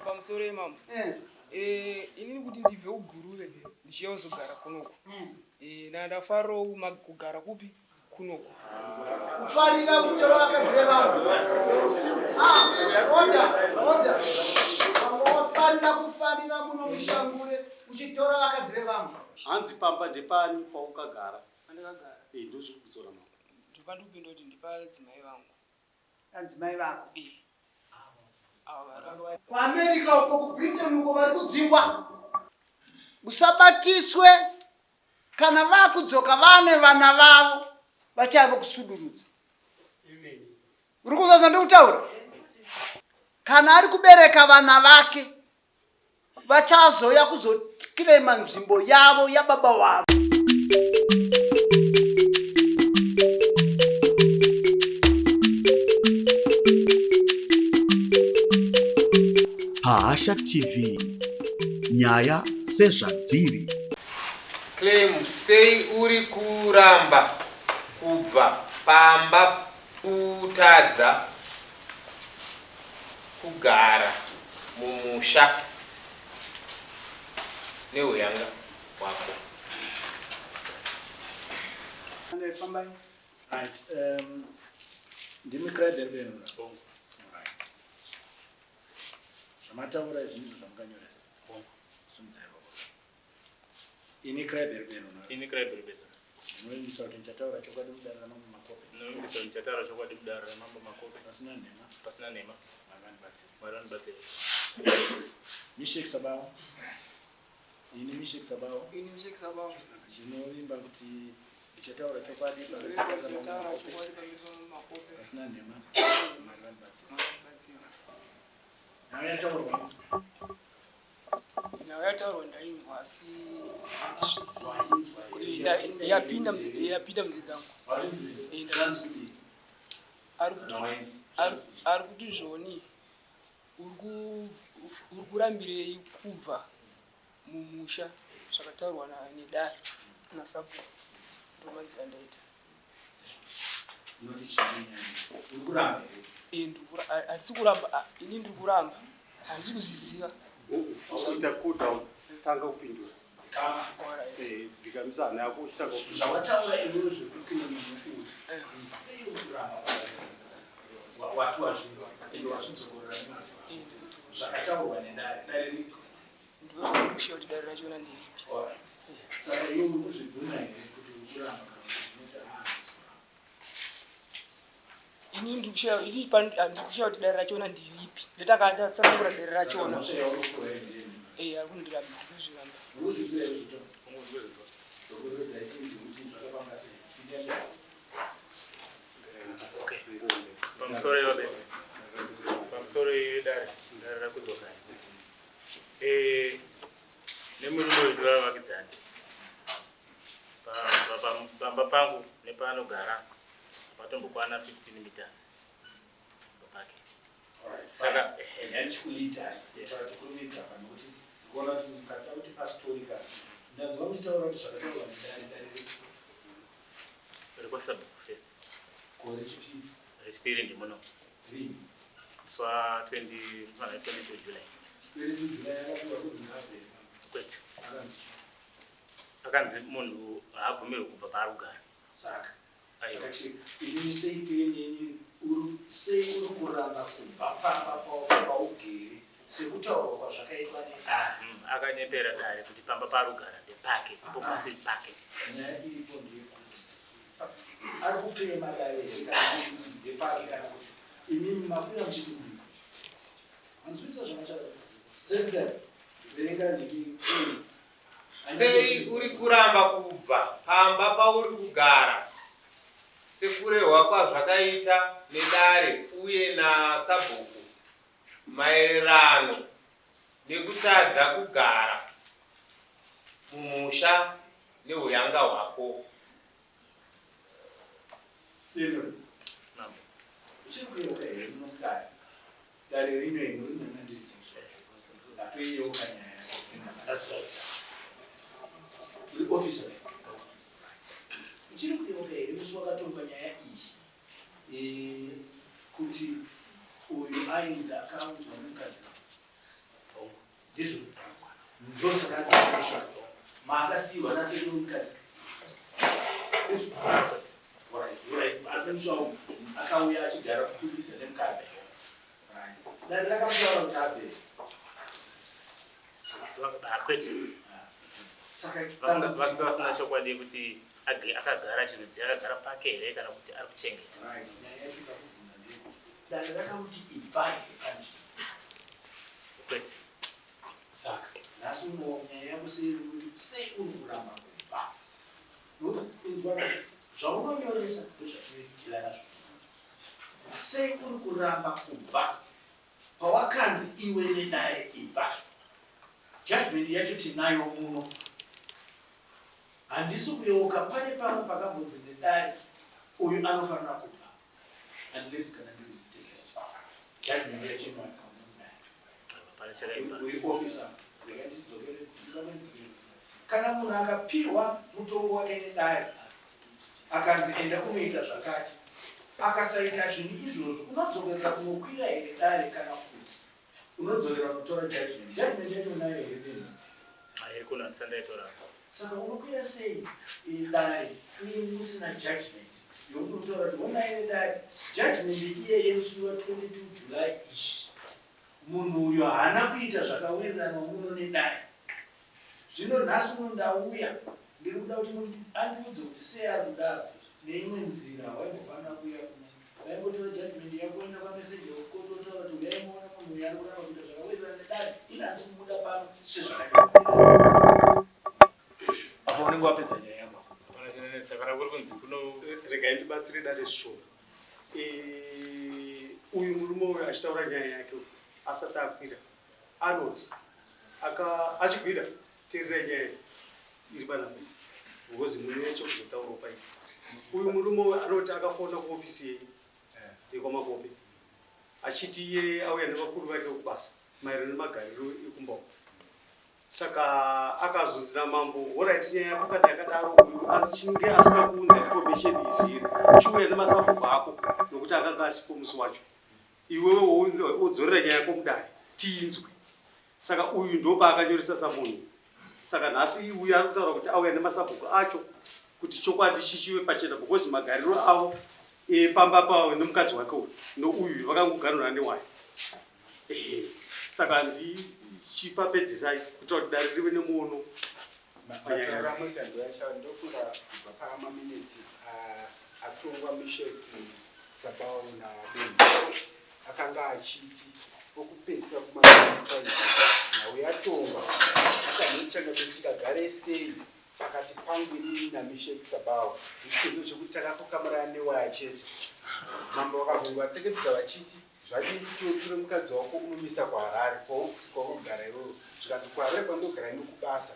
pamusoro mama. Inini kuti ndibve kugurure ndichiyozogara kunoko. Ndandafaro kugara kupi kunoko. Kufarira kutora vakadzire vanhu. Oda. Wangofarira kufarira muno mushangure uchitora vakadzire vanhu. Hanzi pamba ndepani paukagara? Andakagara. Ndozviri kudzora mama. Ndipandopinda kuti ndipa dzimai vangu. Adzimai vako. Ava. Kuamerica uko kuBritain uko vari kudzingwa. Usabatiswe kana vakudzoka vane vana vavo vachava kusudurudza. Uri kuzozva ndikutaura? Kana ari kubereka vana vake vachazoya kuzokirema nzvimbo yavo yababa wavo. Paasha TV, nyaya sezvadziri. Claim sei uri kuramba kubva pamba kutadza kugara mumusha neuyanga wako. Right. Ndimi Kraberben. Mataura izvizvo zvamukanyoresa. Simdzai baba. Ini Kraberben. Ini Kraberben. Ndinoimbisa kuti ndichataura chokwadi kudara mambo makope. Ndinoimbisa kuti ndichataura chokwadi kudara mambo makope. Pasina nhema. Pasina nhema. Varandibatsira. Mishek Sabawo. Ini Mishek Sabawo. Ini Mishek Sabawo. Ndinoimba kuti ndichataura chokwadi kudara mambo makope. Pasina nhema. Varandibatsira. Yataurwa ndainzwa asi yapinda mudzi dzangu. Ari kuti zvoni uri kurambirei kubva mumusha zvakataurwa nedai nasapo ndomanzira ndaita. Handisi kuramba, ini ndiri kuramba, handisi kuziziva. Uchita kuta tanga kupindura. Dzikamisana yako uchitanga kupindura. Zvawataura iwewe zvekupinda mumukuwo. Sei ukuramba watu wazvinzwa wazvinzokorera nemazuva. Zvakataurwa nedare ripi? Ndinokushiya kuti dare rachona ndiripi. Alright. Saka iwe uri kuzvibvuna here kuti ukuramba kana kuti unoita hanzwa? Ini ndikushiya kuti dare rachona ndiripi. Ndatakatsanangura dare rachona. Ari kundiramba ndikuzviramba. Urikuzvibvira izvozvo? Zvokurodza itinzi kuti zvakafamba sei? Okay. Pamusoro yobe. Pamusoro yedare rakudzoka. Nemurume wedu vavakidzana. Pamba pangu nepaanogara patombokwana 15 meters. Pake. Saka yandichikulida tatakurumidza pano kuti kuona kuti mukata kuti pastorika ndanzwa muchitaura kuti zvakataurwa nedare rekwasabhu first gore chipiri rechipiri ndimuno rini swa 22 July 22 July yakapinda kuti ngabvere kwete akanzi akanzi munhu haabvumirwi kubva paarugara saka ini sei penyenyi sei uri kuramba kubva pamba paugere sekutaurwa kwazvakaitwa nedare. Akanyepera dare kuti pamba parugara ndepake popasi pake. Nyaya iripo ndeyekuti ari kuklema dare kana kuti ndepake kana kuti imimi makwira muchitudiko. Manzwisa zvamataura. Sekretary verenga ndiki. Sei uri kuramba kubva pamba pauri kugara sekurehwa kwazvakaita nedare uye nasabhuku maererano nekutadza kugara mumusha neuyanga hwako. Uchiri kuyeruka here munodare dare rimweno rinanandiri ndatoiyeuka nyaya yako uri officer uchiri kuyeruka here musi wakatonga nyaya iyi kuti uyu ainzi akaudzwa nemukadzi ndosakadosha maakasiiwa nasekuru mukadzi asimutsvawo akauya achigara kukudisa nemukadzi dani rakamutaura kuti abve kwete vanga vasina chokwadi kuti akagara chinudzi akagara pake here kana kuti ari kuchengeta dani rakamuti ibvai kwete saka nhasi uno nyaya yako sei uri kuramba kubva nokuti inzwa zvaunomyoresa ndozvatinoitira nazvo sei uri kuramba kubva pawakanzi iwe nedare ibva judgment yacho tinayo muno handisi kuyeuka pane pamwe pakambonzi nedare uyu anofanira kubva unless kana ndirizitekera judgment yacho uri officer ndikatidzokere kana munhu akapiwa mutongo wake nedare akanzi enda unoita zvakati akasaita zvinhu izvozvo unodzokerera kunokwira here dare kana kuti unodzokerera kutora judgment yacho nayo here beni saka unokwira sei dare uye musina judgment yokuti unotaura kuti onaiwe dare judgment iye yemusi wa 22 July ishi munhu uyo haana kuita zvakawirirana muno nedare zvino nhasi uno ndauya ndiri kuda kuti andiudze kuti sei ari kudaro neimwe nzira waimbofanira kuuya kuti waimbotora judgment yako enda kwameseji okototaura kuti uyaimuona munhu uyo ari kuramba kuita zvakawirirana nedare ina handisi kumuda pano sezvakaita apo unenge wapedza nyaya yako kana kuri kunzi regai ndibatsire dare zvishoma uyu murume uyu achitaura nyaya yake asati akwira anoti achigwira teerera nyaya iri panapa because mune chokuzotaurawo paii uyu murume uyu anoti akafona kuofisi yekwamakope achiti iye auya nevakuru vake vekubasa maererano nemagariro ekumbawo saka akazunzira mambo orit nyaya yako kana yakadaro uyu achinge asina kuunza information iziri chiuya nemasabhuku ako nokuti akanga asipo musi wacho iwewe wodzorera nyaya yako mudare tiinzwe saka uyu ndopakanyoresa samunhu saka nhasi uyu ari kutaura kuti auya nemasabhuku acho kuti chokwadi chichiwe pachena because magariro avo pamba pavo nemukadzi wake uyu nouyu vakangoganura newayo saka ndichipapedzisai kuitira kuti dare rive nemuono ndofunga kubva pamaminitsi atongwa misheki sabao nabeni akanga achiti okupedzisa kumaminitsi nhau yatongwa isanechanga betingagare sei pakati pangu inini namisheki sabao ichindo chekuti takakokamarana newaya chete mambo vakabvunga vatsekedzisa vachiti zvadii tiotore mukadzi wako unomisa kuharare kwaugara iwoyo zvikati kuharare kwandogara inokubasa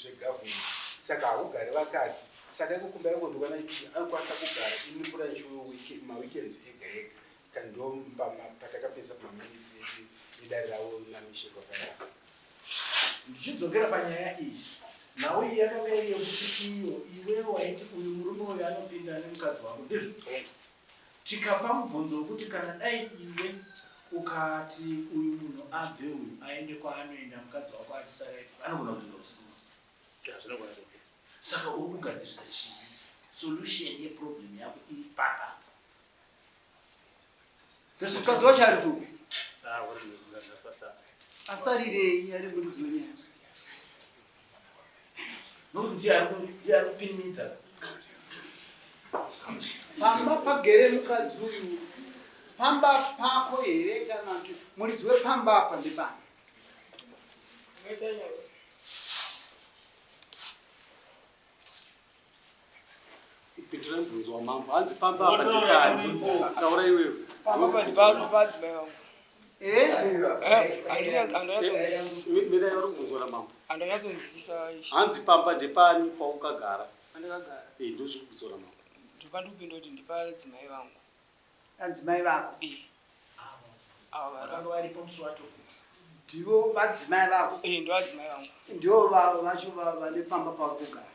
zvegavhumenti saka haugare vakadzi saka ikokumba yangodokana kuti anokwanisa kugara inipura nchiwo maweekends ega ega kando patakapedza pamaminitsi idare ravo namisheki wakaya ndichidzokera panyaya iyi nhau iyi yakanga iri yekuti iwe waiti uyu murume uyu anopinda nemukadzi wako ndizvo tikapa mubvunzo wekuti kana dai iwe ukati uyu munhu abve uyu aende kwaanoenda mukadzi wako achisara anogona kutoda usiku saka uri kugadzirisa chii solution yeproblem yako iri papa mukadzi wacho ari kupi asarirei ari kurizonyaya nokuti ndiye ari kupinimidza pamba pagere mukadzi uyu pamba pako here kana kuti muridzi wepamba apa ndebani ipindura mubvunzo wamambo hanzi pamba apa ndekani taura iwewe mirayiro uri kubvunzwa namambo hanzi pamba ndepani paukagara ndozviri kubvunzwa namambo ndipandikupinda kuti ndipadzimai vangu adzimai vako vakanga varipo musi wacho futi ndivo vadzimai vako ndo vadzimai vangu ndivo vacho vane pamba pavari kugara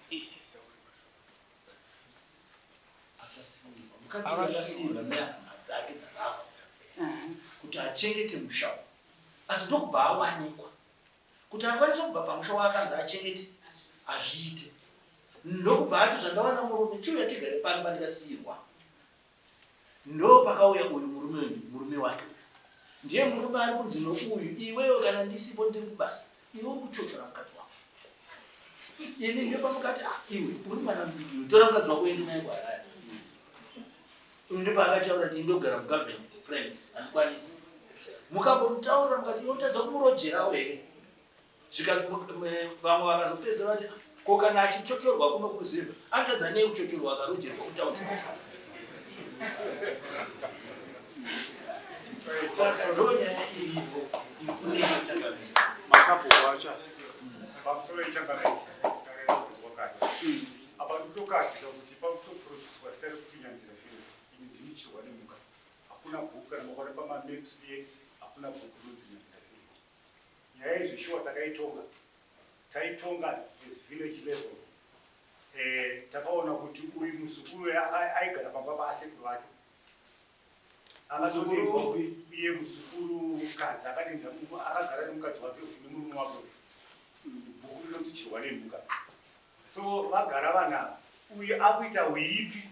mukadzi akasiirwa nehama dzake dzakafa kuti achengete musha asi ndokubva awanikwa kuti akwanise kubva pamusha waakanzi achengete azviite. Ndokubva ati zvandawana murume chiuya tigare pano pandikasiyirwa. Ndo pakauya uyu murume wake. Ndiye murume ari kunzi nouyu, iwewe kana ndisipo ndiri kubasa, iwe uri kuchochora mukadzi wako. Ini ndio pamukati iwe uri mwana mudiki, tora mukadzi wako ende naye kwaaraya. Inde paakataura kuti ndogara mugovernment friends andikwanisi. Mukambomutaurira mukati yotadza kumurojerawo here. Vamwe vakazopedza vati ko kana achichochorwa kuno kuziva atadza nei kuchochorwa akarojerwa kutaura. Saka ndonyaya iripo irikuneta chakamira masapo wacha pamusoro ichakamira abantu tokadzika kuti pakutoproducwa sitari kufinyanzira zviro ini ndinichirwa nemuka hakuna bhuku kana makore pamameps hakuna bhuku rinodzinyanzira zviro. Nyaya izvishuwa taitonga as village level. Takaona kuti uyu muzukuru aigara pamba paasekuru vake akazodirwa iye muzukuru kadzi akadenza akagara nemukadzi wake nemurume wake bhuku rinotichirwa nemhuka. So vagara vanhu uye akuita huipi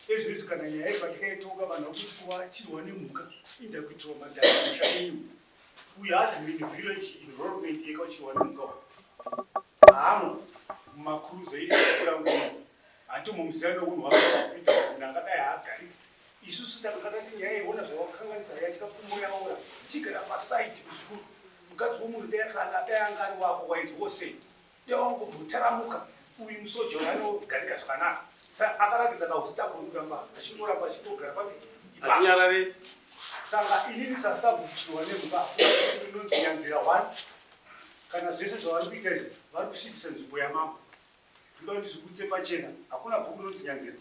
ezvinezvi kana nyaya iyi patikaitonga vanhu vakuti kuva nemhuka inda kuitwa madharamusha enyu uye has been village environment yekauchirwa nemhuka hamwe mumakuruza iikura nguno hati mumuziva nounhu hwakaita munhu angadai haagari. Isusu takati nyaya iona zvavakanganisa yachikapfumoyaura tigara pasaiti kuzukuru mukadzi womunhu dai anga ari wako waidzowo sei dewangomutaramuka uyu musoja anogarika zvakanaka. Saka akarakidza kausitakuramba achingoramba achingogara papi saka inini sasabuchirwa nemhuka inonzinyanzira 1 kana zvese zvavari kuita izvi vari kusvibisa nzvimbo yamambo. Ndinoda kuti zvikutse pachena hakuna bhuku rinodzinyanzira.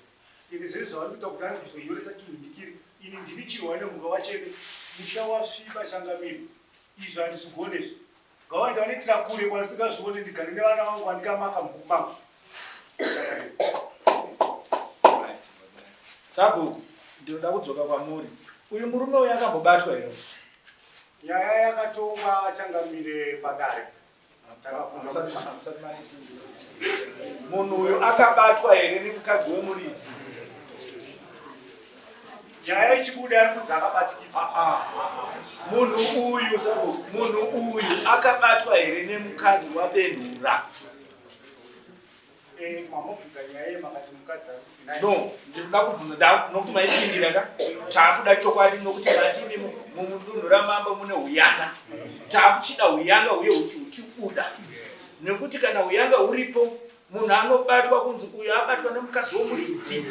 Ine zvese zvavari kuita kuti andikuzoyoresa chihunikiri ini ndinichirwa nemhuka wachene musha wasviba changamiri izvi handizigonezvi ngawanda vanitira kure kwanisingazvione ndigare nevana vangu vandikamaka mhuku mangu. Sabhuku ndinoda kudzoka kwamuri. Uyu murume uyu akambobatwa here? Nyaya yakatongwa changamire padare. Munhu uyu akabatwa here nemukadzi wemuridzi? Nyaya ichibuda ari kunzi akabatikidza. Munhu uyu akabatwa here nemukadzi wabenhura? Mamobvunza nyaya yemakati mukadzi ari no ndinoda kubvunza nokuti maipindira ka taakuda chokwadi nokuti vatimi mumudunhu ramambo mune uyanga taakuchida uyanga uye kuti uchibuda nekuti kana uyanga uripo munhu anobatwa kunzi uyu abatwa nemukadzi womuridzi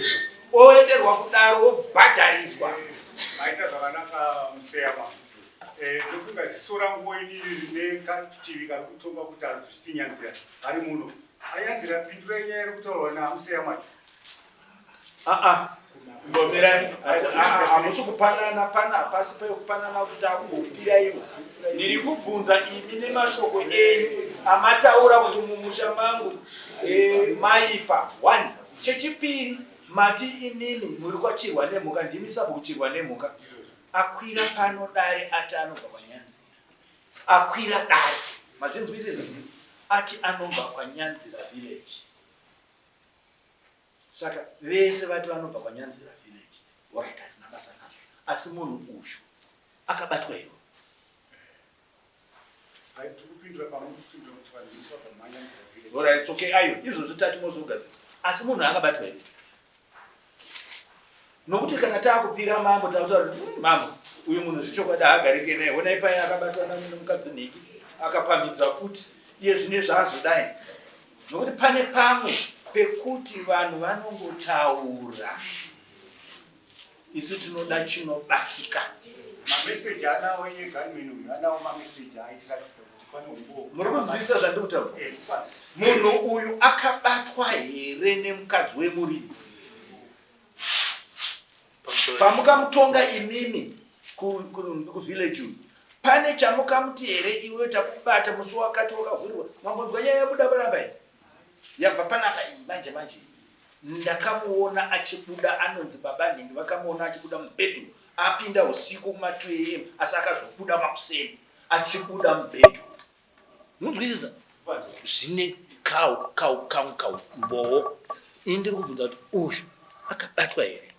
oenderwa kudaro obhadhariswa. aita zvakanaka museyama. Ndofunga ziso rangu iniri rine kachitivi kari kutonga kuti ari kuzvitinyanzira ari muno anyanzira pindura yenyaya iri kutaurwa namuseyama. Ngomirai hamusi kupanana pana pasi pekupanana kuti akungopira iwe. Ndiri kubvunza imi nemashoko enyu amataura kuti mumusha mangu maipa 1. Chechipiri mati imimi muri kwachirwa nemhuka ndimi sabukuchirwa nemhuka. Akwira pano dare ati anobva kwanyanzira. Akwira dare mazvinzwisisa ati anobva kwanyanzira village. Saka vese vati vanobva kwanyanzira village. Alright, hatina basa nazvo. Asi munhu uyu akabatwa iwo. Alright, it's okay. Ayo, izvozvo tati mozogadzisa. Asi munhu akabatwa iwo. Nokuti kana taakupira mambo tautaura mambo uyu munhu zvichokwadi haagarike naye. Onai paya akabatwa nomukadzi nhiki akapamidza futi iye zvine zvaazodai. Nokuti pane pamwe pekuti vanhu vanongotaura isu tinoda chinobatika. Mameseji anawo yeganmenu uyu anawo mameseji aitiratidza kuti pane umbo. Muri kunzwisisa zvandikutaura? Munhu uyu akabatwa here nemukadzi wemuridzi? Pamukamutonga imimi kuvillage uyu pane chamukamuti here iwe takubata musi wakati wakavhurirwa mambonzwa nyaya yabuda baramba iyi yabva panapa iyi manje manje ndakamuona achibuda anonzi baba nhingi vakamuona achibuda mubhedhu apinda usiku kuma 2 AM asi akazobuda makuseni achibuda mubhedhu munzwisisa zvine kau mbowo ini ndiri kubvunza kuti uyu akabatwa here.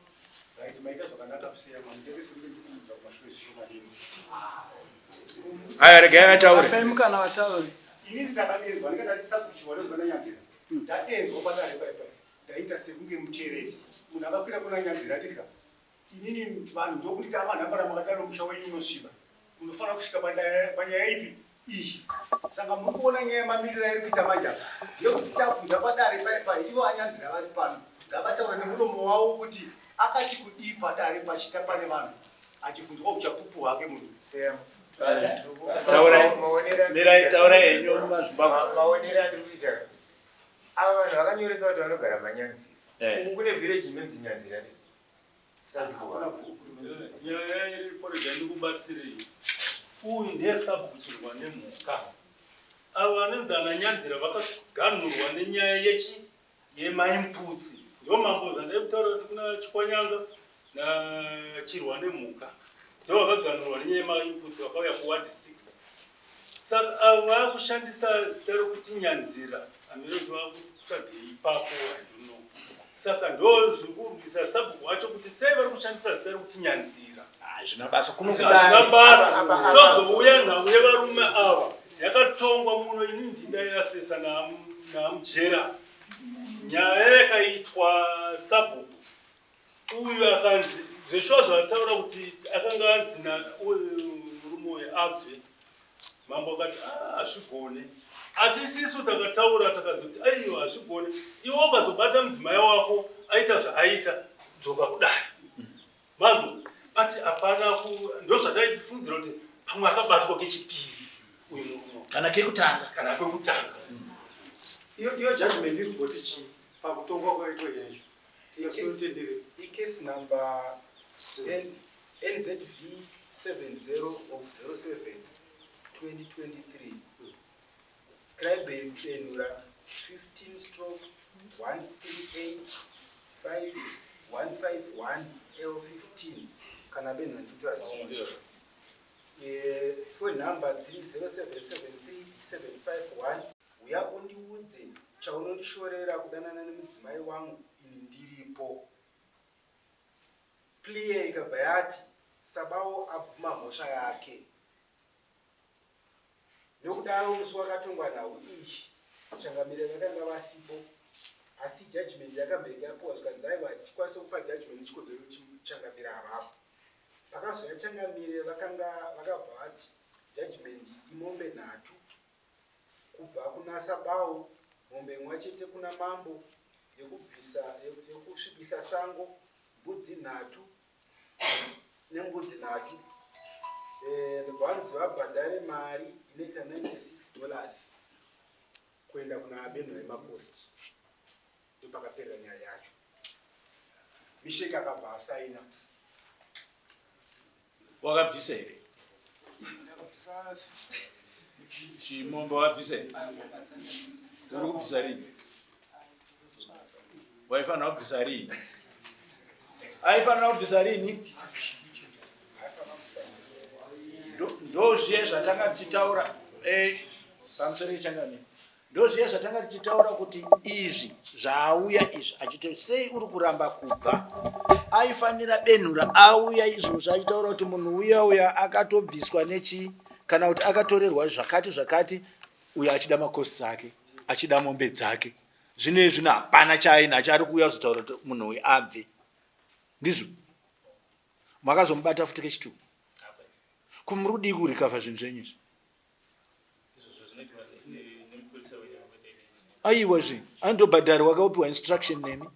Aya regai ataure. Mukana wataure. Ini ndakaderwa ndikati sakuchiwa ndanyanzira. Ndaenzwa padare paipa. Ndaita sekunge muchereri. Munhu akakwira kuna nyanzira tirika. Inini vanhu ndokuti tava nhambara makadaro musha wenyu unosviba. Unofanira kusvika panyaya ipi iyi. Saka muri kuona nyaya yemamiriro iri kuita manje apa. Ndeyekuti tabvunza padare paipa ivo anyanzira vari pano. Ngavataura nemuromo wavo kuti akati kudii padare pachita pane vanhu. Achibvunzwa uchapupu hwake munhu. Taura henyu mumazimbabwe. Maonero andiri kuita ava vanhu vakanyoresa kuti vanogara manyanzira. Uku kune village inonzi nyanzira. Nyaya iripo rega ndikubatsirei. Uyu ndiye sabhutirwa nemhuka. Ava vanonzi ananyanzira vakaganhurwa nenyaya yemaimputsi. Ndo mambo zvandai kutaura kuti kuna Chikwanyanga nachirwa nemhuka. Ndo vakaganhurwa nenyaya yemaimputsi vakauya kuward 6. Saka ava vakushandisa zita rokuti nyanzira. Amene vakutsvage ipapo haduno. Saka ndo zvikurwisa sabhuku wacho kuti sei vari kushandisa zita rokuti nyanzira. Zvina basa Zvina basa. Tozouya nhau yevarume ava yakatongwa muno ini ndidayasesa namujera. Nyaya yakaitwa sabhuku. Uyu akanzi zveshuwa zvataura kuti akanga anzi murume uyu abve. Mambo akati hazvigone. Asi isisu takataura takazoti aiwa hazvigone. Iwe ukazobata mudzimai wako aita zvaaita dzoka kudai. Mazo ati hapana ndo zvataitifundzira kuti pamwe akabatwa kechipiri uyu murume. Kana kekutanga. Kana kwekutanga. Iyo judgment iri kuti chii pakutongwa kwaitwa yaizvo. Yasinotendere. Case number NZV 70 of 07 2023. Crime Benura 15/1385151 L15. Kana bena nditwazi. Phone number 3077371. Uya undiudze chaunondishorera kudanana nemudzimai wangu ini ndiripo. Plea ikabva yati Sabawo abvuma mhosva yake. Nokudaro musi wakatongwa nawo ichi changamire vakanga vasipo. Asi judgment yakambenge yapuwa zvikanzi aiwa tikwanise kupa judgment chikodzero kuti changamire avapo. Pakazouya changamire vakabva vati judgment imombe 3 kubva kuna Sabawo, mombe imwe chete kuna mambo yekusvibisa sango, mbudzi 3 nembudzi 3. Vanzi vabhadhare mari inoita $96 kuenda kuna benho remapost. Ndo pakaperera nyaya yacho. Misheki akabva asaina. Wakabvisa here? Ndakabvisa 50. Chimombo wabvisa here? Uri kubvisa rini? Waifanira kubvisa rini? Aifanira kubvisa rini? Ndozviye zvatanga tichitaura pamusoro yechangamire. Ndozviye zvatanga tichitaura kuti izvi zvauya izvi achite sei uri kuramba kubva. Aifanira benhura auya izvozvo achitaura kuti munhu uya akatobviswa nechi kana kuti akatorerwa zvakati uya achida makosi ake, achida mombe dzake. Zvinezvi hapana chainacho ari kuuya kuzotaura kuti munhu uyu abve. Ndizvo makazomubata futi kechituku. Kumuri kudii kurikavha zvinhu zvenyu izvi? Aiwa zvinhu andobhadhari wakapiwa instruction nemi.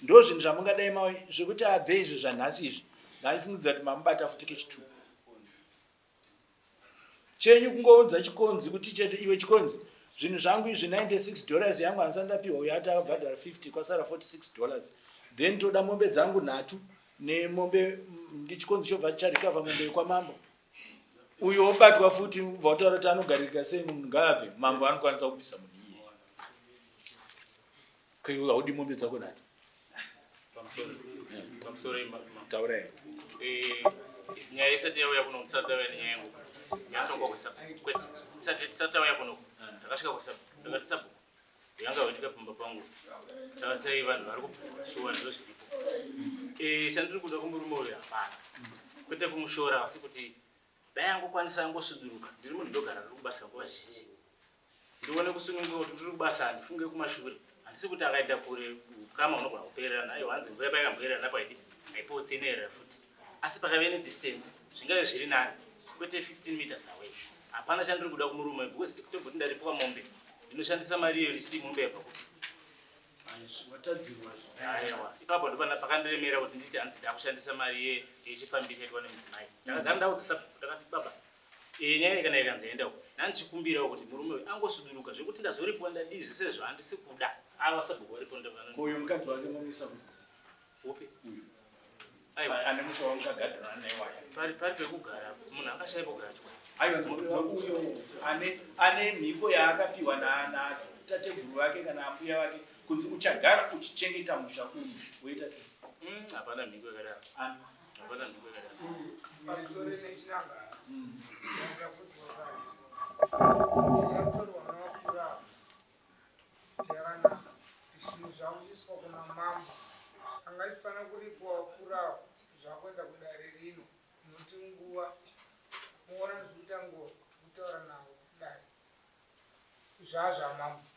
Ndo zvinhu zvamungadai mawe zvekuti abve izvi zvanhasi izvi. Ndaifungidzira kuti mamubata futi kechituku. Chenyu kungoudza chikonzi kuti chete iwe chikonzi zvinhu zvangu izvi $96 yangu ansandapiwa uya ati akabhadhara 50 kwasara $46. Then toda mombe dzangu 3 nemombe ndichikonzi chobva charikavha mombe kwamambo. Uyo obatwa futi vautaura kuti anogarika sei munhu ngaabve. Mambo anokwanisa kubvisa munhu iye. Kaiwe haudi mombe dzako 3. Pamusoro Taura. nyaya isati yauya kuno ndisati ndauya nenyaya yenguku yatonga kwesabhuku kwete isati yauya kuno ndakasvika kwesabhuku ndakati sabhuku yanga waitika pamba pangu takasai vanhu vari kushuwa ndizvo zviripo chandiri kuda kumurume uyu hapana kwete kumushora asi kuti dai angokwanisa angosuduruka ndiri munhu ndogara riri kubasa nguva zhinji ndione kusununguka kuti ndiri kubasa handifunge kumashure handisi kuti akaenda kure kama unogona kupererana aiwa hanzi mvura paikamboererana paidi haipotsenerera futi asi pakave nedistance zvingave zviri nani kwete 15 meters away hapana chandiri kuda kumurume because tobvoti ndaripo pamombe ndinoshandisa mari iyo ndichiti mombe yabva kuti aiwa ipapo ndopana pakandiremera kuti nditi hanzi ndakushandisa mari yechifambi chaitwa nemudzimai ndakagara ndaudza sabhuku ndakati baba nyaya kana ikanzoenda uko nandichikumbirawo kuti murume uyu angosuduruka zvekuti ndazoripiwa ndadii zvese zvo handisi kuda ava sabhuku varipo uyu mukadzi wake momisa upi uyu ane musha wamukagadhana naye waya pari pekugara munhu akashaya pogara chose aiwa uyo ane mhiko yaakapiwa natateguru vake kana ambuya vake kunzi uchagara uchichengeta musha uyu woita sei hapana mhiko yakadaro hapana mhiko yakadaro zvinhu zvakuiswa kuna mambo angaifanira kuripiwa wakura zvakuenda kudare rino nokuti nguva muona zviita nguva kutaura navo kudare zvazvamambo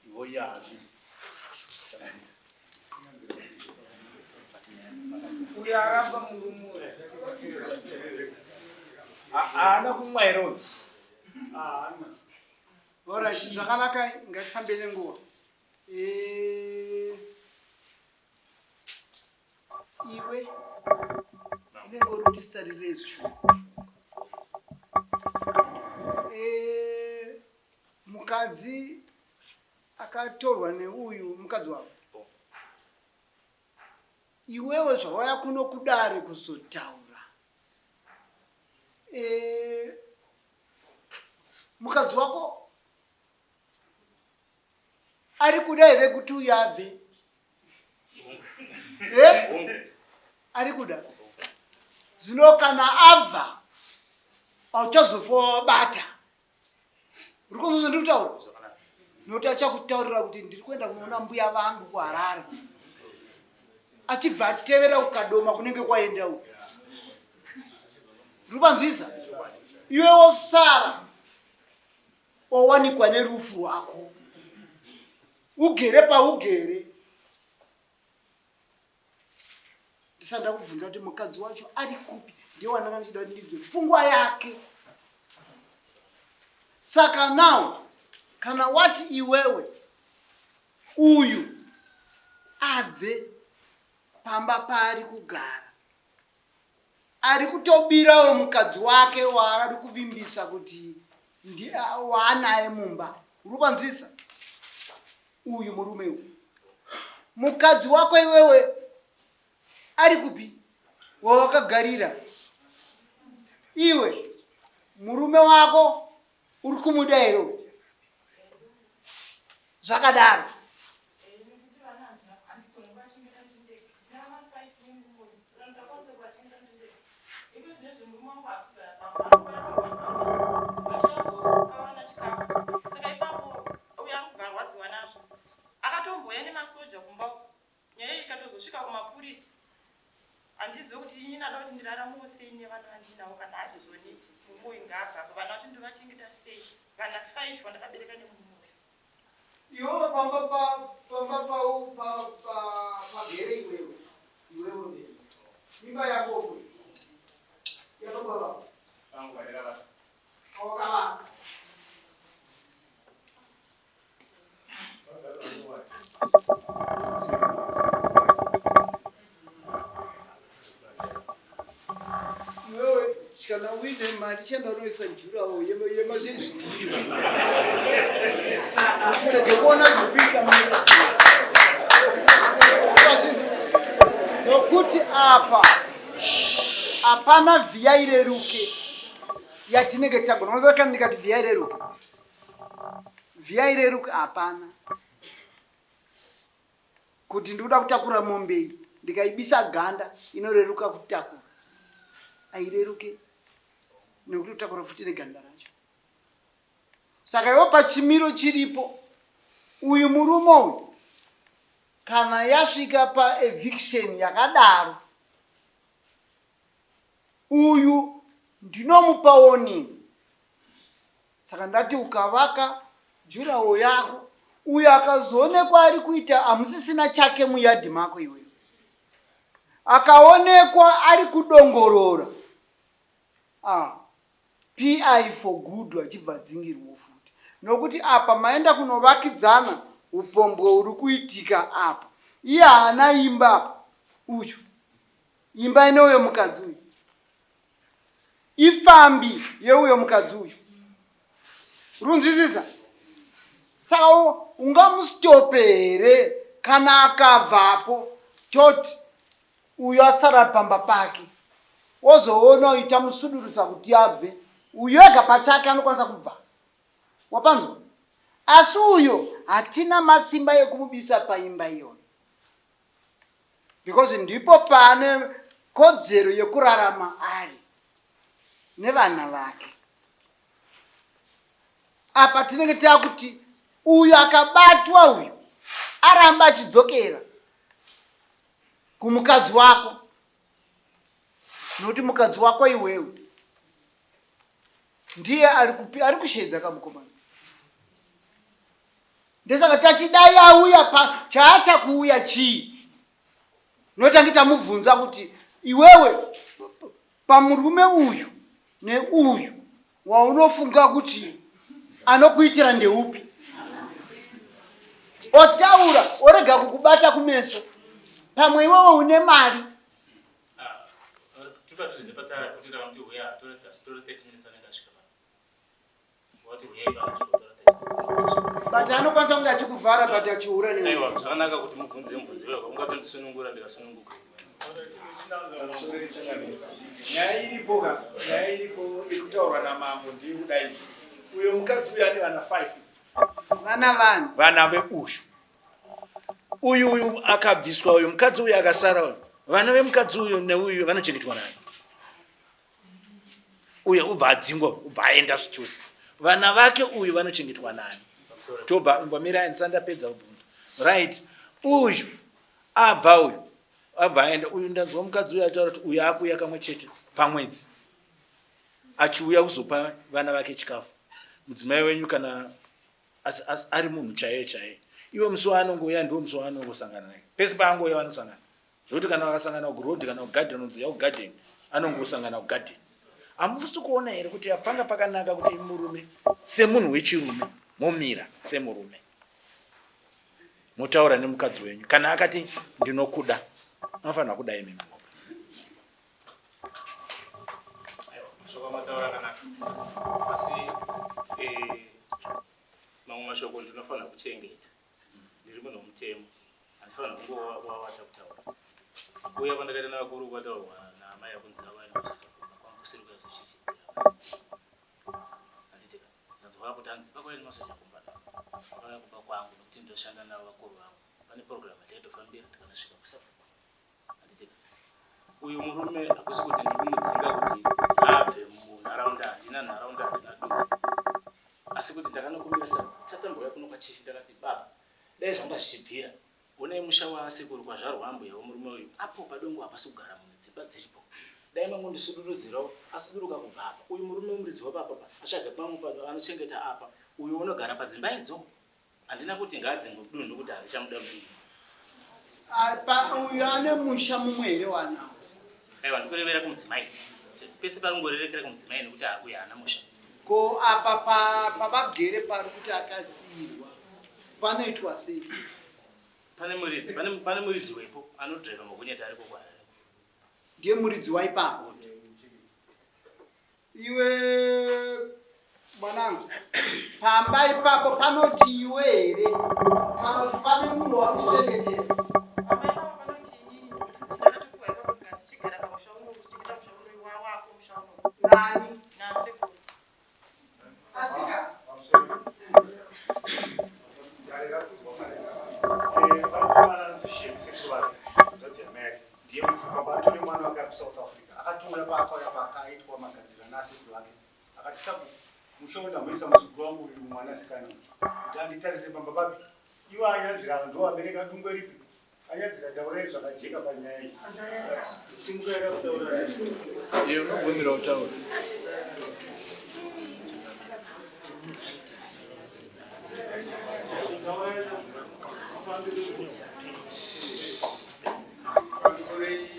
ivo yazvi uyo aramba murume haana kumwa irovi ora zvakanaka ngatifambe nenguva iwe inenge uri kuti sarire zvo mukadzi akatorwa neuyu mukadzi wavo iwewe zvawaya kuno kudare kuzotaura mukadzi wako ari kuda here kuti uyu abve ari kuda zvino kana abva hauchazofa wabata uri kumuzondikutaura nokuti achakutaurira kuti ndiri kuenda kunoona mbuya vangu kuharare achibva atevera kukadoma kunenge kwaenda uku uri panzwisa iwe wosara wawanikwa nerufu rwako ugere paugere ndisanda kubvunza kuti mukadzi wacho ari kupi ndiye wandanga ndichida kuti ndibve pfungwa yake saka nawo kana wati iwewe uyu abve pamba paari kugara ari kutobirawo mukadzi wake waari kuvimbisa kuti waanaye mumba uri panzwisa uyu murume uyu mukadzi wako iwewe ari kupi wawakagarira iwe murume wako uri kumuda ero zvakadaro akatomboya nemasoja kumba nyaya ikatozosvika kumapurisa handizivi kuti ini nada kuti ndiraramuwo sei nevanhu vandinawo kana hadizoni mumwe ngaagaka vana vacho ndovachengeta sei vana 5 vandakabereka nemumwe iwewe pagere iwewe mimba yako yakababa awakavaka iwewe kana uine mari chandanoisa jurawo yemazvezvidhiri kuona zvipika nokuti apa hapana vhiya ireruke yatinenge tagona unoziva kana ndikati vhiya ireruke vhiya ireruke hapana kuti ndikuda kutakura mombe ndikaibisa ganda inoreruka kutakura aireruke nekuti utakura futi neganda racho. Saka iwo pachimiro chiripo, uyu murume uyu kana yasvika paeviction yakadaro, uyu ndinomupa warning. Saka ndati ukavaka jurawo yako, uyu akazoonekwa ari kuita hamusisina chake muyadhi mako iwewe, akaonekwa ari kudongorora, PI for good wachibva dzingirwo futi. Nokuti apa maenda kunovakidzana upombwe uri kuitika apa. Iye haana imba apa, uyu imba ineuyo mukadzi uyu, ifambi yeuyo mukadzi uyu. Runzwisisa? Saka ungamustope here kana akabvapo toti uyu asara pamba pake, wozoona uita musudurutsa kuti abve. Uyu ega pachake anokwanisa kubva, wapanzwa? Asi uyo hatina masimba ekumubisa paimba iyoyo, because ndipo pane kodzero yekurarama ari nevana vake. Apa tinenge takuti uyu akabatwa, uyu aramba achidzokera kumukadzi wako, nokuti mukadzi wako iwewe ndiye ari kushedza kamukomana. Ndesaka tati dai auya chaachakuuya chii, notangi tamubvunza kuti iwewe pamurume uyu neuyu waunofunga kuti anokuitira ndeupi? Otaura orega kukubata kumeso, pamwe iwewe une mari. But anokwanisa kunge achikuvhara but achiura newe. Aiwa, zvakanaka kuti mubvunze mubvunzo iwoyo, ungatondisunungura ndikasununguka. Nyaya iripo irikutaurwa namambo ndikudai. Uyo mukadzi uyu ane vana 5. Vana vani? Vana veuyu. Uyu akabviswa, uyu mukadzi uyu akasara uyu. Vana vemukadzi uyu neuyu vanochengetwa nani? Uyu ubva adzingwa, ubva aenda zvichose. Vana vake uyu vanochengetwa nani? Tobva mbomira ndisandapedza kubvunza. Right. Uyu abva uyu. Abva aenda uyu, ndanzwa mukadzi uyu ataura kuti uyu akuuya kamwe chete pamwedzi. Achiuya kuzopa vana vake chikafu. Mudzimai wenyu kana ari munhu chaiye. Iwe musi waanongouya ndiwo musi waanongosangana naye. Pese paangoya vanosangana. Zvokuti kana vakasangana kuroad kana kugarden, unonzi yakugarden, anongosangana kugarden. Hamusi kuona here kuti panga pakanaka kuti murume semunhu wechirume momira semurume, motaura nemukadzi wenyu. Kana akati ndinokuda, anofanira kuda imi mumwe. Mashoko mataura kanaka. Asi mamwe mashoko ndinofanira kuchengeta. Ndiri munhu mutemo. Handifanira kungowata kutaura. Uya kwandakaita navakuru kwataurwa namai akunzava inozoka kusirika zvichichidzira. Handitika. Ndanzwa kuti hanzi pakwaini masoja kumbana. Vakauya kumba kwangu nokuti ndoshanda navakuru vangu. Pane program yataitofambira tikanasvika kusapa. Handitika. Uyu murume hakusi kuti ndikumudzinga kuti abve munharaunda, handina nharaunda, handina dunhu. Asi kuti ndakanokumbira tatamboya kuno kwachifi ndakati baba, dai zvanga zvichibvira, onai musha waasekuru kwazvarwa ambuyawo murume uyu, apo padongo hapasi kugara munhu, dzimba dziripo. Dai mangondisudurudzirawo, asuduruka kubva apa. Uyu murume muridzi wapapa achaga pamwe pano anochengeta apa. Uyu unogara padzimba idzo. Handina kuti ngaadzingwe kudunhu nokuti handichamuda mudunhu. Uyu ane musha mumwe here wanawo? Aiwa, ndikurevera kumudzimai. Pese paringorerekera kumudzimai nekuti uyu haana musha. Ko apa pavagere pari kuti akasiyirwa panoitwa sei? Pane muridzi wepo anodhireva magonyeti ariko kwaari. Ndiye muridzi waipapo. Iwe mwanangu, pamba ipapo panoti iwe here kana kuti pane munhu wakuchengetera? Nani? Asika? Ndiye kuti baba tuli mwana wake ku South Africa. akatora paakauya pakaitwa magadzira nasekuru wake akati sabu mushonda muisa muzukuru wangu uyu mwanasikana kuti anditarise pamba papi iwo anyanzira ndo abereka dungwe ripi anyanzira taura zvakajeka panyaya iyi chimukaera kutaura iyo unobvumira kutaura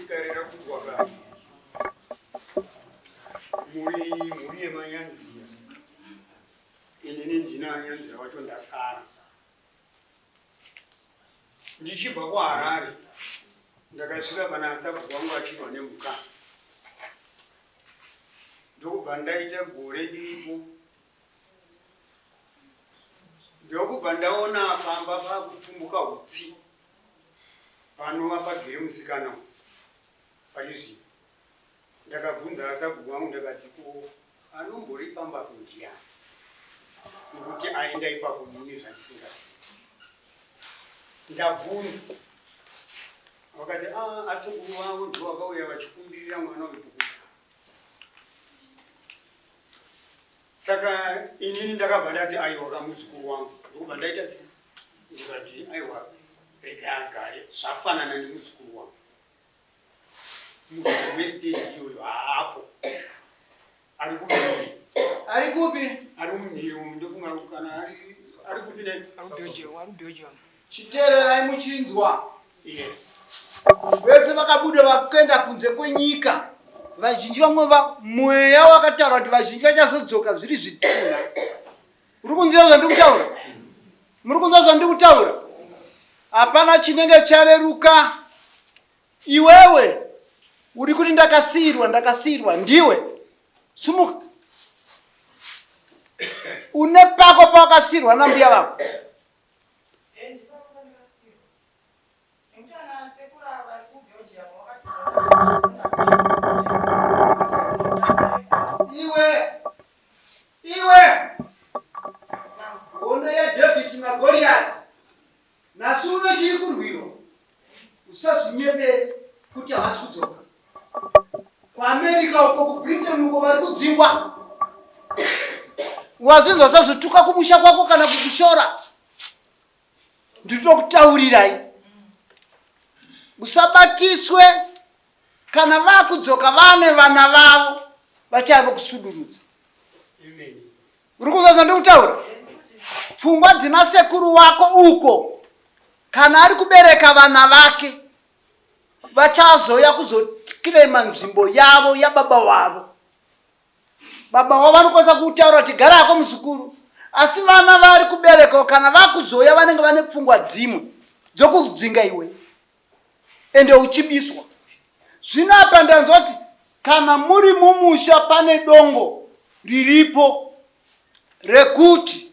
karera kutwa kani muri yemanyanzira inini ndina anyanzira wacho ndasara ndichibva kuharare ndakasvika pana sabhuku wangu achirwa nemhuka ndokubva ndaita gore ndiripo ndokubva ndaona pamba pakupfumuka hutsi panova pagere musikana pachizvino ndakabvunza sabhuku wangu ndakati ko anombori pamba kundiani nokuti aenda ipapo nini zvandisingati ndabvunza vakati asekuru vavo ndo vakauya vachikumbirira mwana wepukuta saka inini ndakabva ndati aiwa kamuzukuru wangu ndokubva ndaita sei ndikati aiwa rega agare zvafanana nemuzukuru wangu mukati westendi iyoyo haapo ari kuviri ari kupi ari munhiri umu ndofunga kana ari kupi nai chitererai muchinzwa yes vese vakabuda vakaenda kunze kwenyika vazhinji vamwe mweya wakataura kuti vazhinji vachazodzoka zviri zvituna uri kunzira zvandiri kutaura muri kunzwa zvandiri kutaura hapana chinenge chareruka iwewe uri kuti ndakasiyirwa ndiwe sumuka une pako pawakasiyirwa nambuya vako iwe hondo yaDhavhidhi naGoriati nasi uno chiri kurwiro usazvinyepere kuti havasi kudzoka kuAmerika uko kuBritain uko vari kudzingwa wazvinzwa sazotuka kumusha kwako kana kukushora nditokutaurirai usabatiswe kana vakudzoka vane vana vavo vachava kusudurudza uri kuzva zvandiri kutaura pfungwa dzina sekuru wako uko kana ari kubereka vana vake vachazoya kuzokirema nzvimbo yavo yababa wavo baba wavo vanokwanisa kutaura kuti gara ako muzukuru asi vana vari kubereka kana vakuzoya vanenge vane pfungwa dzimwe dzokudzinga iwe ende uchibiswa zvino apa ndanzwa kuti kana muri mumusha pane dongo riripo rekuti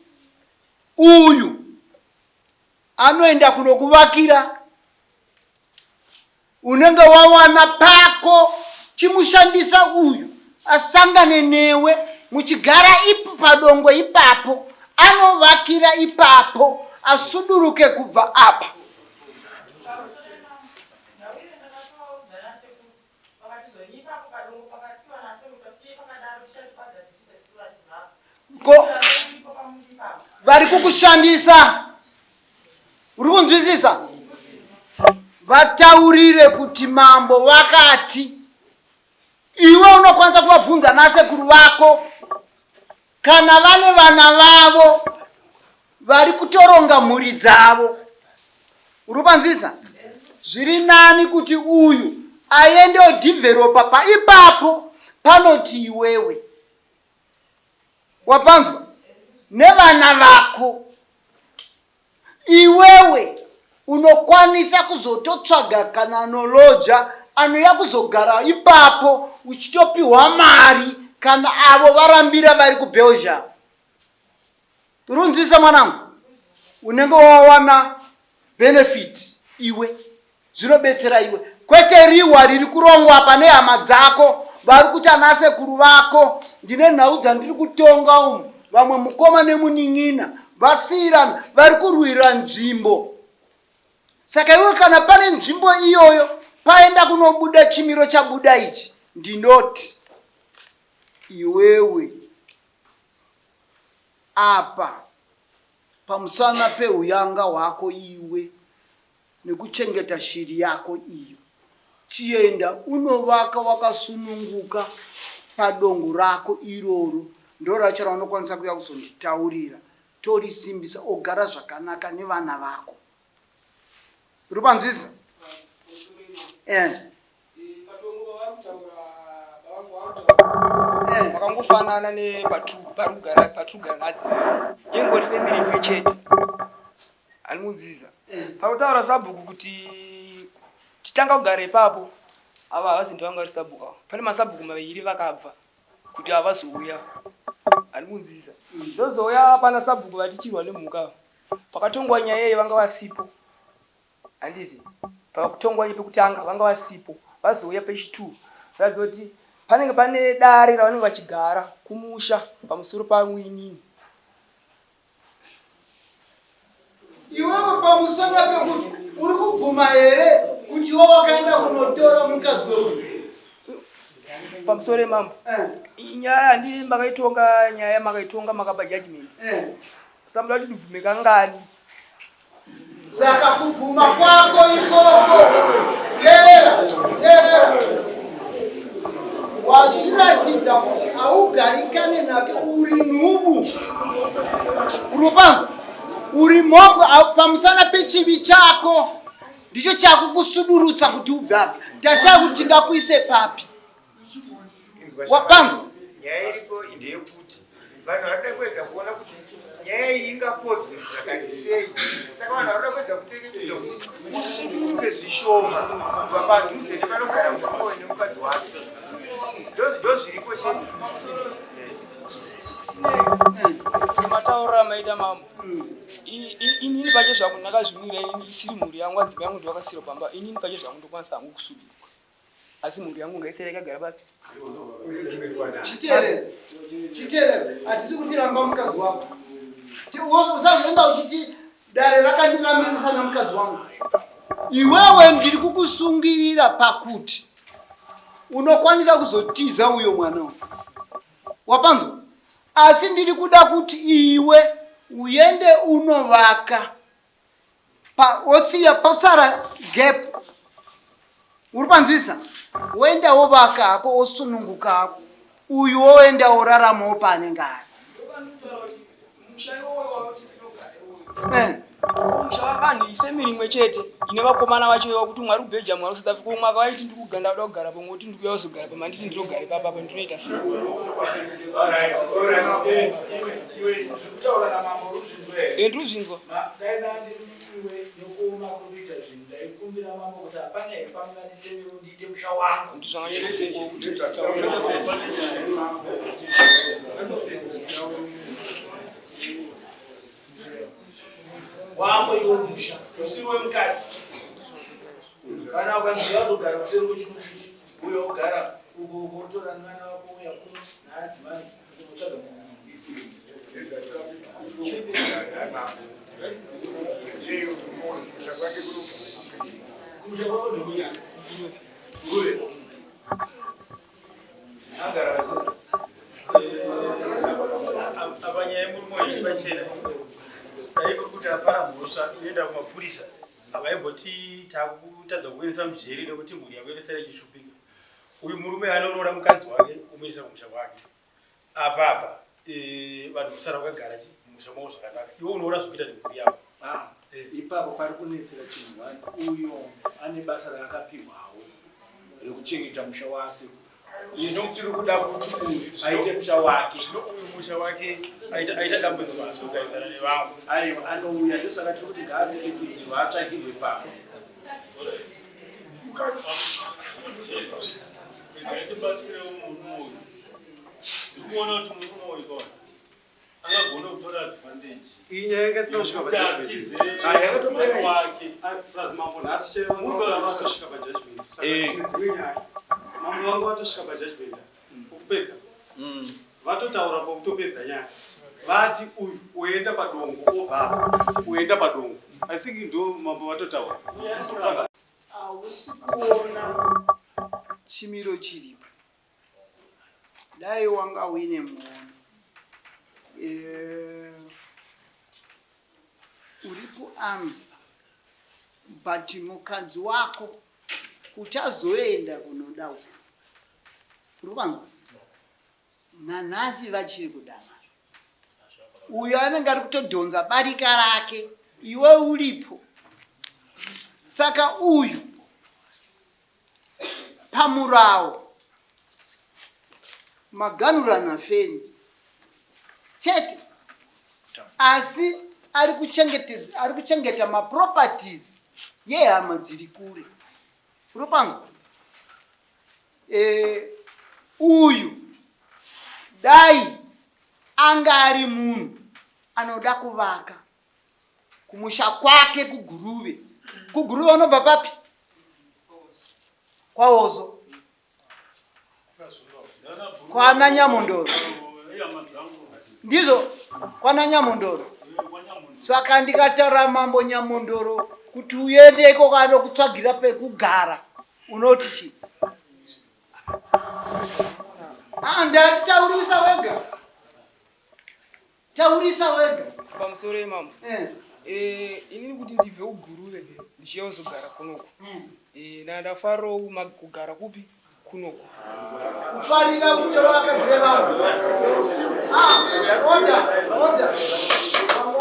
uyu anoenda kunokuvakira unenge wawana pako chimushandisa uyu asangane newe muchigara ipo padongo ipapo anovakira ipapo asuduruke kubva apa vari kukushandisa uri kunzwisisa vataurire kuti mambo vakati iwe unokwanisa kuvabvunza nasekuru vako kana vane vana vavo vari kutoronga mhuri dzavo uri panzwisisa zviri nani kuti uyu aende odhivheropa paipapo panoti iwewe wapanzwa nevana vako iwewe unokwanisa kuzototsvaga kana noloja anoya kuzogara ipapo uchitopiwa mari kana avo varambira vari kubelgium runzisa mwanangu unenge wawana benefit iwe zvinobetsera iwe kwete riwa riri kurongwa pane hama dzako vari kuti anasekuru vako ndine nhau dzandiri kutonga umu vamwe mukoma nemunin'ina vasiyirana vari kurwira nzvimbo saka iwe kana pane nzvimbo iyoyo paenda kunobuda chimiro chabuda ichi ndinoti iwewe apa pamusana peuyanga hwako iwe nekuchengeta shiri yako iyo, chienda unovaka wakasununguka padongo rako iroro, ndoracho raunokwanisa kuya kuzonditaurira torisimbisa ogara zvakanaka nevana vako. Uri panzwisa? Vakangofanana nepatrugara nadzi ingori family imwe chete. Alimudziza pakutaura sabhuku kuti titanga kugara ipapo ava havazi ndivanga vari sabhuku ava. Pane masabhuku maviri vakabva kuti havazouya. Alimudziza ndozouya pana sabhuku vatichirwa nemhuka pakatongwa nyaya yeye vanga vasipo. Handiti pakutongwa pekutanga vanga vasipo, vazouya pechi2 ratidza kuti panenge pane dare ravanenge vachigara kumusha pamusoro pamwinini. Iwewe pamusana pekuti uri kubvuma here kuti wakaenda kunotora mukadzi wewe pamusoro emambo nyaya handii makaitonga nyaya makaitonga makapa judgment samuda kuti ndibvume kangani. Saka kubvuma kwako ikoko terera wachiratidza kuti haugarikane nake uri nhubu uropanza uri mhombwe pamusana pechivi chako ndicho chakukusudurutsa kuti ubvapi tashaa kuti tingakuise papi wapanzwa. Nyaya iripo ndeyekuti vanhu varikuda kuedza kuona kuti nyaya iyi ingapodzwe zvakadisei. Saka vanhu varikuda kuedza kutsekedza kuti usuduruke zvishoma kubva padhuze nepanogara murume nemukadzi wake. Ndo zviripo chete. Semataurira maita mambo inini pache zvangu ndakazvimira inini isiri mhuri yangu adzimai yangu ndivakasira pamba inini pache zvangu ndokwanisa hangu kusudurwa asi mhuri yangu ngaisere yakagara papi. Chitere hatisi kutiramba mukadzi wako usazoenda uchiti dare rakandirambidzisa nemukadzi wangu. Iwewe ndiri kukusungirira pakuti unokwanisa kuzotiza uyo mwana wapanzwa, asi ndiri kuda kuti iwe uende unovaka osiya pasara gap. Uri panzwisa? Woenda wovaka hako osununguka hako uyu woenda woraramawo paanenge ari. Musha wavanhu ifamily imwe chete ine vakomana vacho kuti mwari kubheja mwari South Africa umwe akavaiti ndiri kuganda kuda kugara pamwe kuti ndikuya kuzogara pamwe handiti ndinogara ipapa apa ndinoita sei. Iwe zvekutaura namambo ruzvinzwe ndiri kuzvinzwa. dai iwe nokuoma kuita zvinhu ndaikumbira mambo kuti hapana here pamunganditevero ndiite musha wangu ndizvanganyorofungo kuti wangu iwe musha usiriwe mukadzi kana ukanzi wazogara kuseri kwechimuchichi uye ogara ugotora mwana wako uya kuno naadzimai unotsvaga muisi kumusha kwako ndekuya nguve agara vasina abanyaya murumoini vachena daikuri kuti apara mhosva inoenda kumapurisa avaimboti takutadza kuendesa mujeri nekuti mhuri yakuendesa ichishupika. Uyu murume anonoora mukadzi wake umuendesa kumusha kwake apapa vanhu kusara vakagara mumusha mavo zvakanaka iwe unoona zvokuita nemhuri yavo. ipapo pari kunetsera chinhu wani uyo ane basa raakapihwawo rekuchengeta musha wasekuru. Isu tiri kuda kuti uyu aite musha wake. Uyu musha wake aita dambudziko asi kugarisana nevamwe. Aiwa anouya ndosaka tiri kuti ngaatsikitudzirwa atsvakirwe pamwe. Ngatibatsirewo munhu uyu. Ndikuona kuti munhu uyu kona angagona kutora advantage. Iyi nyaya ingasina kusvika pajudgment. Yakatopera wake. Mambo nhasi chaivo vatosvika pajudgment. Saka dzimwe nyaya mambo vangu vatosvika pajudgment ukupedza vatotaura pakutopedza nyaya vati uyu uenda padongo ovhapa uenda padongo. I think ndo mambo vatotaura. Hausi kuona chimiro chiripo dai wanga uine muono uri kuami but mukadzi wako uchazoenda kunoda uruvanga nanhasi vachiri kudana uyo anenge ari kutodhonza barika rake iwe uripo saka uyu pamurawo maganurana fenzi chete asi ari kuchengeta maproperties yehama dziri kure urupanga uyu dai anga ari munhu anoda kuvaka kumusha kwake kuguruve unobva papi kwaozo kwana Nyamondoro ndizo kwana Nyamondoro saka ndikataura mambo Nyamondoro kuti uendeko kana kutsvagira pekugara unoti chi ndati taurisa wega pamusoro imamo inini kuti ndibve kuguruve ndichiyozogara kunoko nandafariro kugara kupi kunoko kufarira kutora vakadzire vanhu oda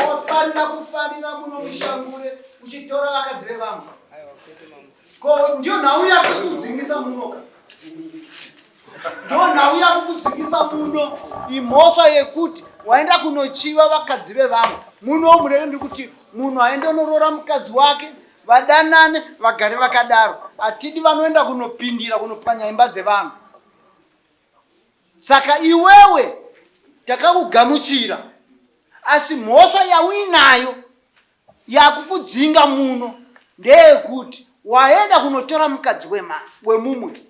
wafarira muno mushangure uchitora vakadzire vanhu ko ndio nhau yake kudzingisa munoka ndio nhau yake kudzingisa muno imhosva yekuti waenda kunochiva vakadzi vevanhu muno murendi kuti munhu aende norora mukadzi wake vadanane vagare vakadaro atidi vanoenda kunopindira kunopanya imba dzevanhu saka iwewe takakugamuchira asi mhosva yauinayo yakukudzinga muno ndeyekuti waenda kunotora mukadzi wemumwe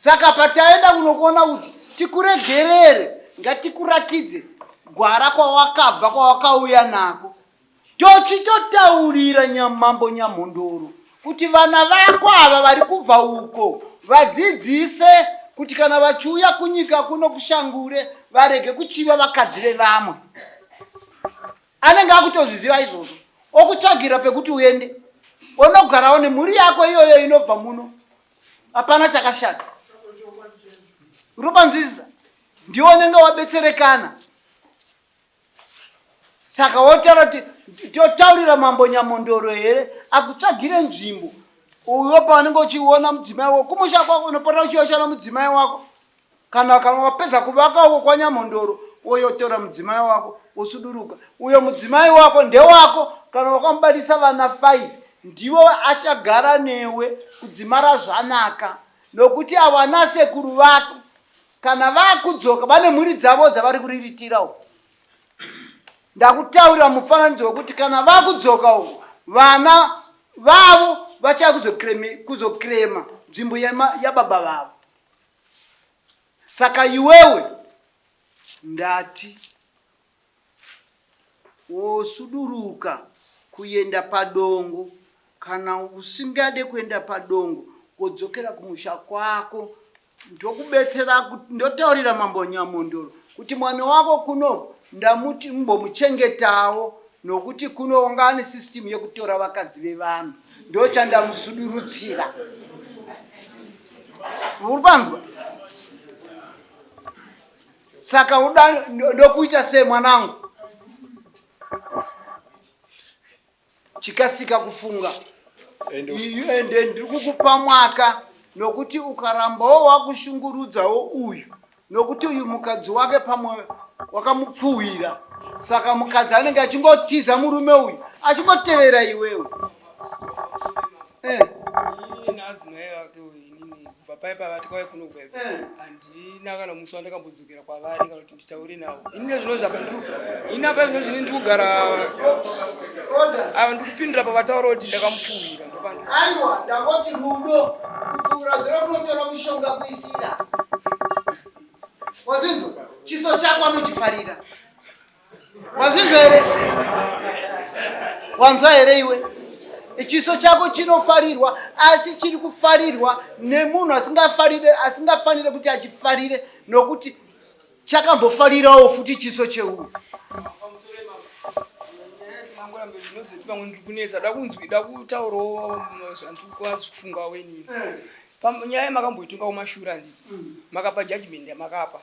saka pataenda kunokuona kuti tikuregerere ngatikuratidze gwara kwawakabva kwawakauya nako tochitotaurira Mambo Nyamondoro kuti vana vako ava vari kubva uko vadzidzise kuti kana vachiuya kunyika kuno kushangure varege kuchiva vakadzi vevamwe. Anenge akutozviziva izvozvo okutsvagira pekuti uende unogarawo nemhuri yako iyoyo inobva muno, hapana chakashata. Rupanzisa ndiwo unenge wabetserekana. Saka wotaura kuti totaurira Mambo Nyamondoro here akutsvagire nzvimbo uyo paunenge uchiona mudzimai wako kumusha kwako unopota uchioshana mudzimai wako, kana wapedza kuvaka uko kwa Nyamondoro woyotora mudzimai wako wosuduruka. Uyo mudzimai wako ndewako, kana wakamubarisa vana 5 ndiwo achagara newe kudzimara zvanaka, nokuti avana sekuru vako kana vakudzoka vane mhuri dzavo dzavari kuriritirawo. Ndakutaurira mufananidzo wekuti kana vakudzoka uko vana vavo vachakuzokrema nzvimbo yababa vavo. Saka iwewe ndati wosuduruka kuenda padongo, kana usingade kuenda padongo wodzokera kumusha kwako. Ndokubetsera, ndotaurira Mambo Nyamondoro kuti mwana wako kuno ndamuti mumbomuchengetawo, nokuti kuno wanga ane system yekutora vakadzi vevanhu, ndochandamusudurutsira. Uripanzwa? Saka uda ndokuita sei mwanangu? Chikasika kufunga ende ndikukupa mwaka, nokuti ukarambawo wakushungurudzawo uyu, nokuti uyu mukadzi wake pamwe wakamupfuwira. Saka mukadzi anenge achingotiza murume uyu achingotevera iwewe. Paipa vatikauye kuno kwepo handina kana musi wandakambodzokera kwavari kana kuti nditaure navo. Inini zvino zvakanduka ina pa zvino zvine ndikugara ava ndikupindura pavataura kuti ndakamupfuwira. Aiwa, ndangoti rudo kupfuura zviro kunotora mushonga kuisira. Wazvinzwa? Chiso chako anochifarira. Wazvinzwa here? Wanzwa here iwe? chiso chako chinofarirwa asi chiri kufarirwa nemunhu asingafanire kuti achifarire nokuti chakambofarirawo futi chiso cheuyu. Pamwe ndiri kunetsa da kutaurawo zvandikufunga wenini panyaya makamboitongawo mashura ndii makapa judgment yamakapa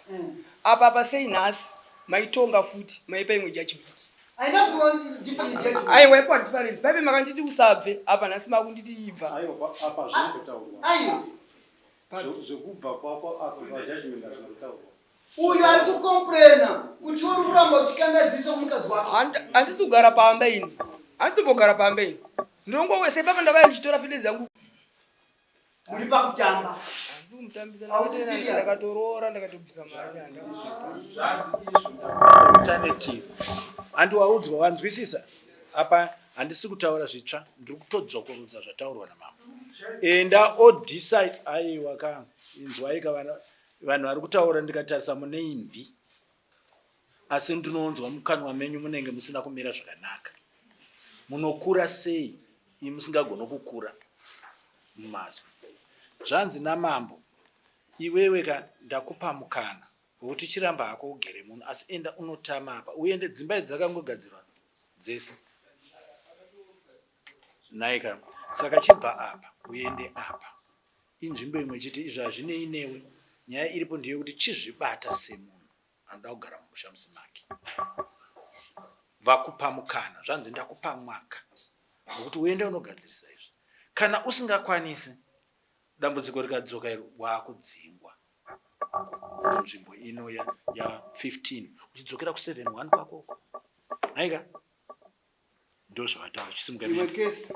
apa pasei nhasi maitonga futi maipa imwe judgment aiwa ipo different paipe makanditi usabve apa nhasi makunditi ibva zvekubva kwapo apa pajudgment azvinotaurwa uyu ari kukomplena kuti uri kuramba uchikandazisa kumukadzi wako. Handisi kugara pamba ini, handisi kugara pamba ini. Ndongowese papa ndavaya ndichitora fide dzangu. Muri pakutamba. Handisi kumutambisa ndakatorora ndakatobvisa mari alternative. Antu waudzwa wanzwisisa apa handisi kutaura zvitsva ndiri kutodzokorudza zvataurwa namama. Enda o decide aiwa kanga inzwaika vanhu vari kutaura ndikatarisa mune imvi asi ndinonzwa mukanwa menyu munenge musina kumira zvakanaka. Munokura sei musingagona kukura mumazwi. Zvanzi namambo iwewe ndakupa mukana wokuti chiramba hako ugere munhu asi enda unotama apa uende dzimba dzakangogadzirwa dzese naika saka chibva apa uende apa inzvimbo imwe chete izvo hazvinei newe. Nyaya iripo ndeyekuti chizvibata semunhu anoda kugara mumusha musimake. Vakupa mukana zvanzi ndakupa mwaka nokuti uende unogadzirisa izvi. Kana usingakwanisi dambudziko rikadzoka iro wakudzingwa nzvimbo ino ya 15 uchidzokera ku7-1 kwako. Haika ndo zvavataura chisimuka imwe kesi